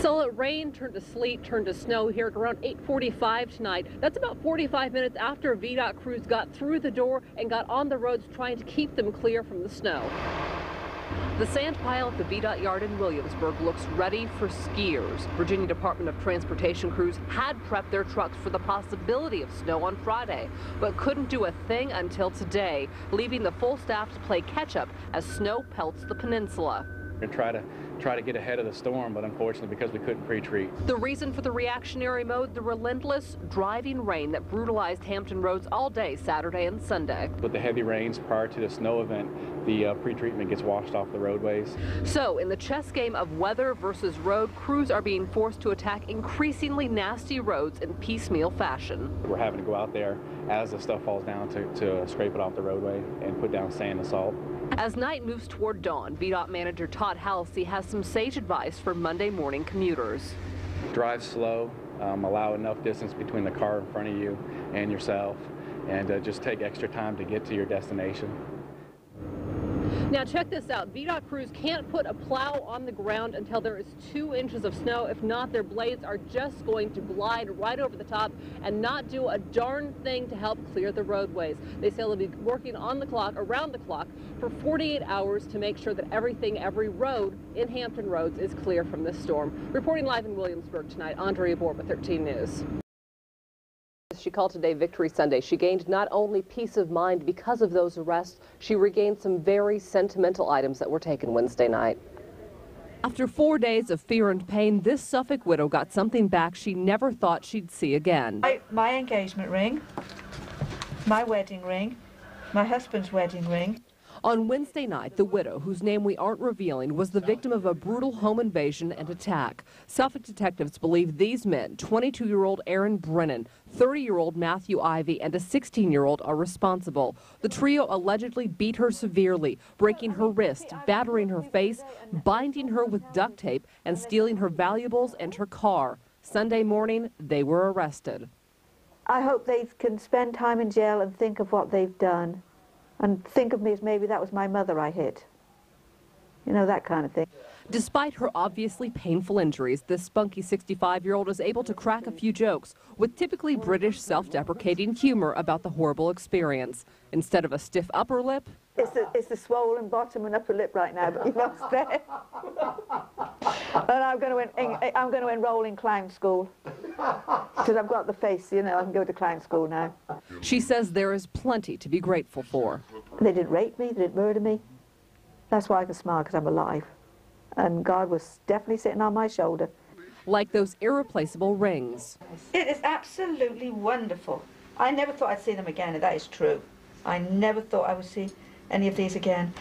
Solid rain turned to sleet, turned to snow here at around 8:45 tonight. That's about 45 minutes after VDOT crews got through the door and got on the roads trying to keep them clear from the snow. The sand pile at the VDOT yard in Williamsburg looks ready for skiers. Virginia Department of Transportation crews had prepped their trucks for the possibility of snow on Friday, but couldn't do a thing until today, leaving the full staff to play catch-up as snow pelts the peninsula. And try to get ahead of the storm, but unfortunately because we couldn't pre-treat. The reason for the reactionary mode, the relentless driving rain that brutalized Hampton roads all day Saturday and Sunday. With the heavy rains prior to the snow event, the pre-treatment gets washed off the roadways. So in the chess game of weather versus road, crews are being forced to attack increasingly nasty roads in piecemeal fashion. We're having to go out there as the stuff falls down to scrape it off the roadway and put down sand and salt. As night moves toward dawn, VDOT manager Todd Halsey has some sage advice for Monday morning commuters. Drive slow, allow enough distance between the car in front of you and yourself, and just take extra time to get to your destination. Now check this out. VDOT crews can't put a plow on the ground until there is 2 inches of snow. If not, their blades are just going to glide right over the top and not do a darn thing to help clear the roadways. They say they'll be working on the clock, around the clock, for 48 hours to make sure that every road in Hampton Roads is clear from this storm. Reporting live in Williamsburg tonight, Andrea Borba, 13 News. She called today Victory Sunday. She gained not only peace of mind because of those arrests, she regained some very sentimental items that were taken Wednesday night. After 4 days of fear and pain, this Suffolk widow got something back she never thought she'd see again. My engagement ring, my wedding ring, my husband's wedding ring. On Wednesday night, the widow, whose name we aren't revealing, was the victim of a brutal home invasion and attack. Suffolk detectives believe these men, 22-year-old Aaron Brennan, 30-year-old Matthew Ivy, and a 16-year-old are responsible. The trio allegedly beat her severely, breaking her wrist, battering her face, binding her with duct tape, and stealing her valuables and her car. Sunday morning, they were arrested. I hope they can spend time in jail and think of what they've done. And think of me as maybe that was my mother I hit. You know, that kind of thing. Despite her obviously painful injuries, this spunky 65-year-old is able to crack a few jokes with typically British self-deprecating humor about the horrible experience. Instead of a stiff upper lip, it's the swollen bottom and upper lip right now, but you must there. And I'm going to enroll in clown school. Because I've got the face, you know, I can go to clown school now. She says there is plenty to be grateful for. They didn't rape me, they didn't murder me. That's why I can smile, because I'm alive. And God was definitely sitting on my shoulder. Like those irreplaceable rings. It is absolutely wonderful. I never thought I'd see them again, and that is true. I never thought I would see any of these again.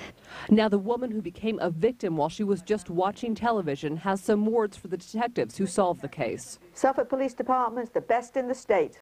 Now the woman who became a victim while she was just watching television has some words for the detectives who solved the case. Suffolk Police Department's the best in the state.